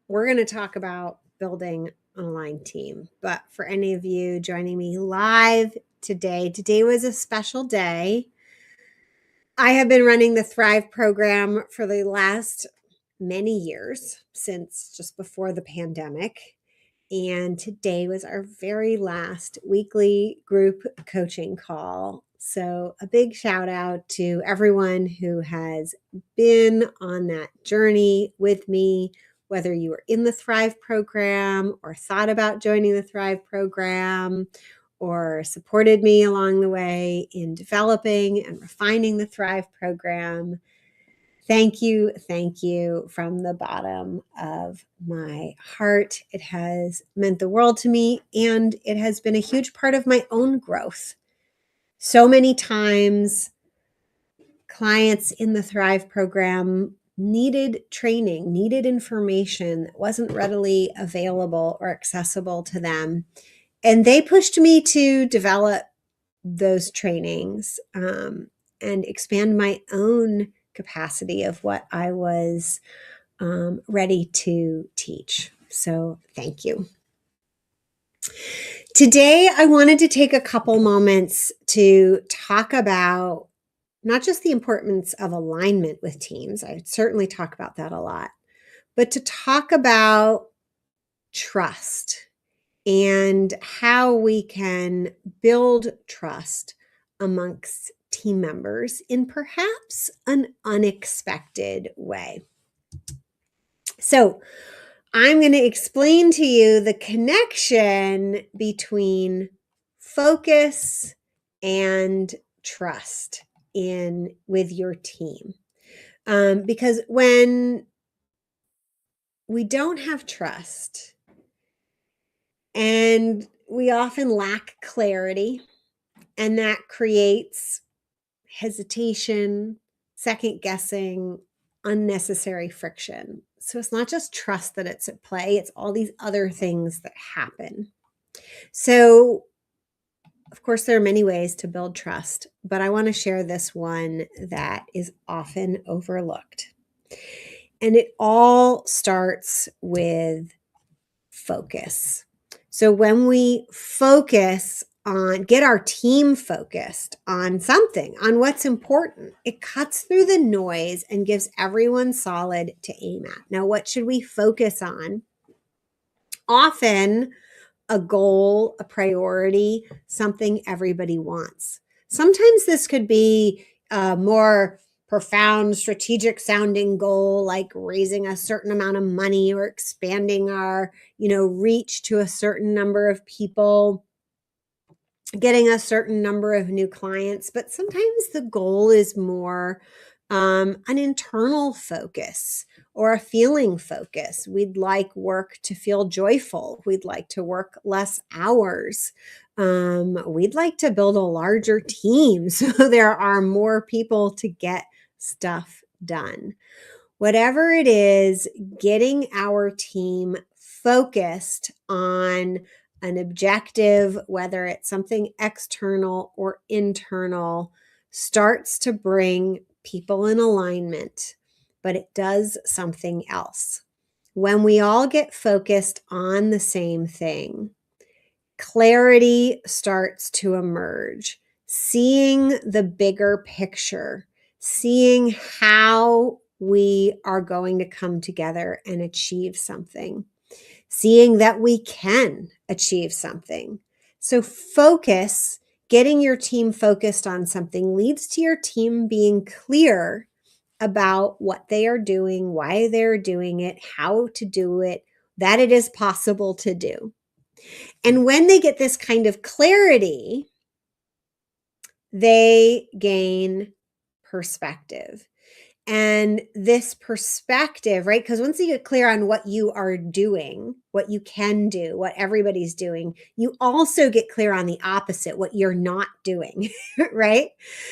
we're going to talk about building an aligned team. But for any of you joining me live today was a special day. I have been running the Thrive program for the last many years, since just before the pandemic. And today was our very last weekly group coaching call. So a big shout out to everyone who has been on that journey with me, whether you were in the Thrive program or thought about joining the Thrive program or supported me along the way in developing and refining the Thrive program. Thank you from the bottom of my heart. It has meant the world to me, and it has been a huge part of my own growth. So many times, clients in the Thrive program needed training, needed information that wasn't readily available or accessible to them. And they pushed me to develop those trainings and expand my own capacity of what I was ready to teach. So thank you. Today, I wanted to take a couple moments to talk about not just the importance of alignment with teams. I certainly talk about that a lot, but to talk about trust and how we can build trust amongst team members in perhaps an unexpected way. So I'm going to explain to you the connection between focus and trust with your team. Because when we don't have trust and we often lack clarity, and that creates hesitation, second guessing, unnecessary friction. So it's not just trust that it's at play, it's all these other things that happen. So, of course, there are many ways to build trust, but I want to share this one that is often overlooked. And it all starts with focus. So when we get our team focused on something, on what's important, it cuts through the noise and gives everyone solid to aim at. Now, what should we focus on? Often a goal, a priority, something everybody wants. Sometimes this could be a more profound, strategic sounding goal, like raising a certain amount of money or expanding our, reach to a certain number of people, getting a certain number of new clients. But sometimes the goal is more an internal focus or a feeling focus. We'd like work to feel joyful. We'd like to work less hours. We'd like to build a larger team so there are more people to get stuff done. Whatever it is, getting our team focused on an objective, whether it's something external or internal, starts to bring people in alignment, but it does something else. When we all get focused on the same thing, clarity starts to emerge, seeing the bigger picture, seeing how we are going to come together and achieve something, seeing that we can achieve something. So focus, getting your team focused on something, leads to your team being clear about what they are doing, why they're doing it, how to do it, that it is possible to do. And when they get this kind of clarity, they gain perspective. And this perspective, right? Because once you get clear on what you are doing, what you can do, what everybody's doing, you also get clear on the opposite, what you're not doing, right?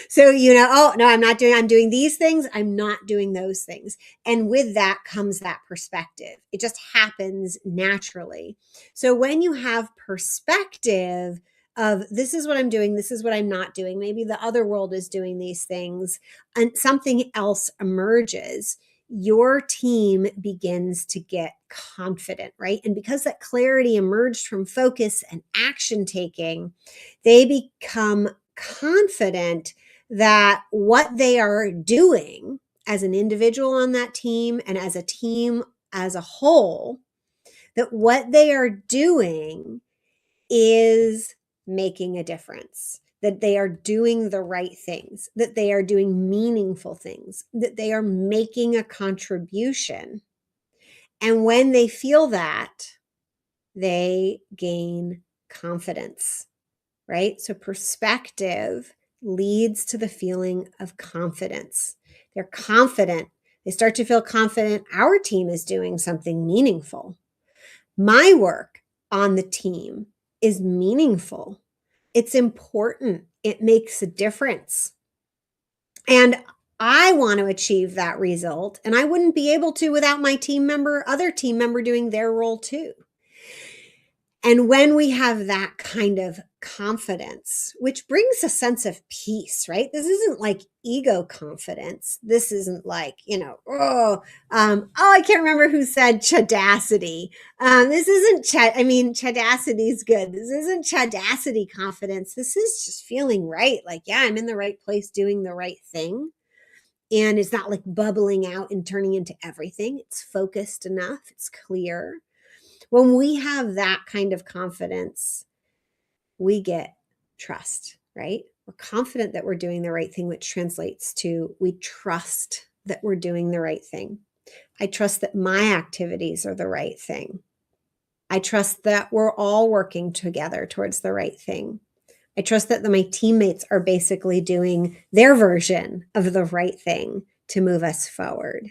So, oh, no, I'm doing these things. I'm not doing those things. And with that comes that perspective. It just happens naturally. So when you have perspective of this is what I'm doing, this is what I'm not doing, maybe the other world is doing these things, and something else emerges, your team begins to get confident, right? And because that clarity emerged from focus and action taking, they become confident that what they are doing as an individual on that team and as a team as a whole, that what they are doing is making a difference, that they are doing the right things, that they are doing meaningful things, that they are making a contribution. And when they feel that, they gain confidence, right? So perspective leads to the feeling of confidence. They're confident. They start to feel confident our team is doing something meaningful. My work on the team is meaningful. It's important. It makes a difference. And I want to achieve that result. And I wouldn't be able to without my other team member doing their role too. And when we have that kind of confidence, which brings a sense of peace, right? This isn't like ego confidence. This isn't like, I can't remember who said chadacity. This isn't chadacity is good. This isn't chadacity confidence. This is just feeling right. Like, yeah, I'm in the right place doing the right thing. And it's not like bubbling out and turning into everything. It's focused enough. It's clear. When we have that kind of confidence, we get trust, right? We're confident that we're doing the right thing, which translates to we trust that we're doing the right thing. I trust that my activities are the right thing. I trust that we're all working together towards the right thing. I trust that my teammates are basically doing their version of the right thing to move us forward.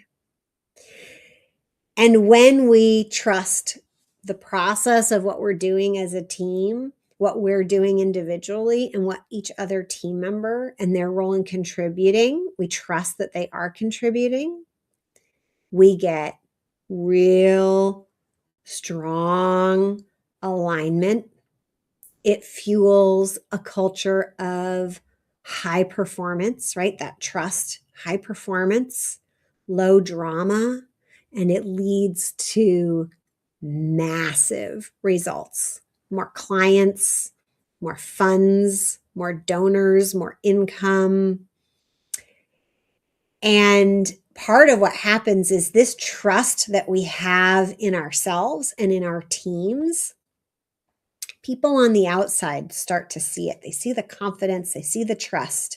And when we trust the process of what we're doing as a team, what we're doing individually, and what each other team member and their role in contributing, we trust that they are contributing, we get real strong alignment. It fuels a culture of high performance, right? That trust, high performance, low drama, and it leads to massive results, more clients, more funds, more donors, more income. And part of what happens is this trust that we have in ourselves and in our teams, people on the outside start to see it. They see the confidence, they see the trust.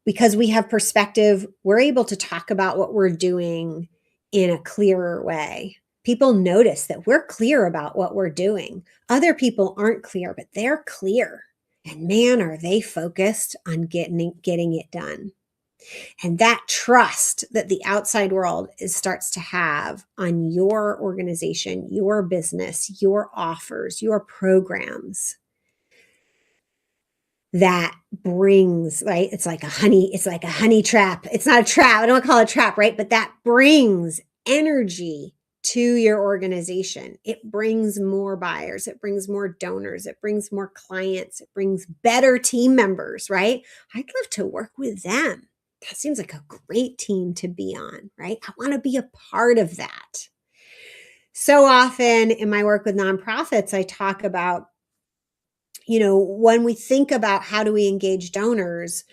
Because we have perspective, we're able to talk about what we're doing in a clearer way. People notice that we're clear about what we're doing. Other people aren't clear, but they're clear. And man, are they focused on getting it done. And that trust that the outside world starts to have on your organization, your business, your offers, your programs, that brings, right? It's like a honey trap. It's not a trap. I don't want to call it a trap, right? But that brings energy to your organization. It brings more buyers. It brings more donors. It brings more clients. It brings better team members, right? I'd love to work with them. That seems like a great team to be on, right? I want to be a part of that. So often in my work with nonprofits, I talk about, when we think about how do we engage donors,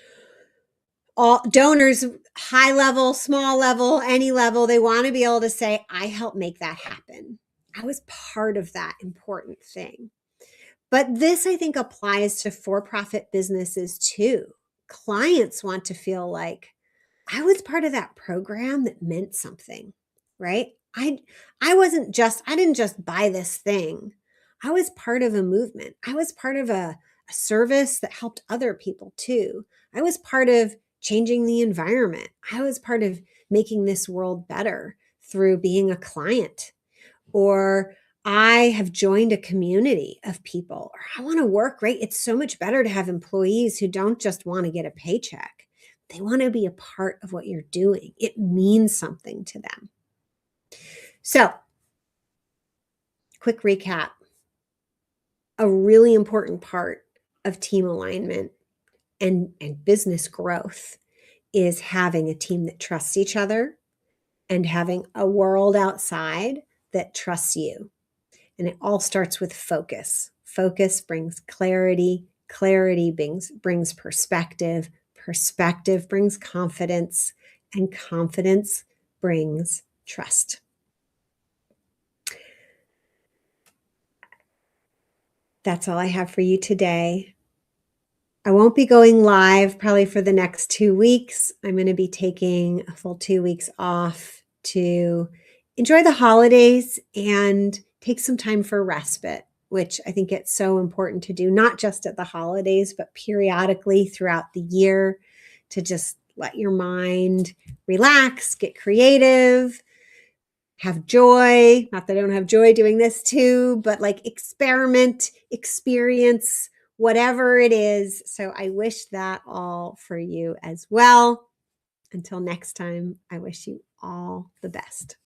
all donors, high level, small level, any level, they want to be able to say, I helped make that happen. I was part of that important thing. But this, I think, applies to for-profit businesses too. Clients want to feel like, I was part of that program that meant something, right? I didn't just buy this thing. I was part of a movement. I was part of a service that helped other people too. I was part of changing the environment. I was part of making this world better through being a client. Or I have joined a community of people. Or I want to work, right? It's so much better to have employees who don't just want to get a paycheck. They want to be a part of what you're doing. It means something to them. So, quick recap. A really important part of team alignment and business growth is having a team that trusts each other, and having a world outside that trusts you. And it all starts with focus. Focus brings clarity. Clarity brings perspective. Perspective brings confidence. And confidence brings trust. That's all I have for you today. I won't be going live probably for the next 2 weeks. I'm going to be taking a full 2 weeks off to enjoy the holidays and take some time for respite, which I think it's so important to do, not just at the holidays, but periodically throughout the year, to just let your mind relax, get creative, have joy. Not that I don't have joy doing this too, but like experiment, experience, whatever it is. So I wish that all for you as well. Until next time, I wish you all the best.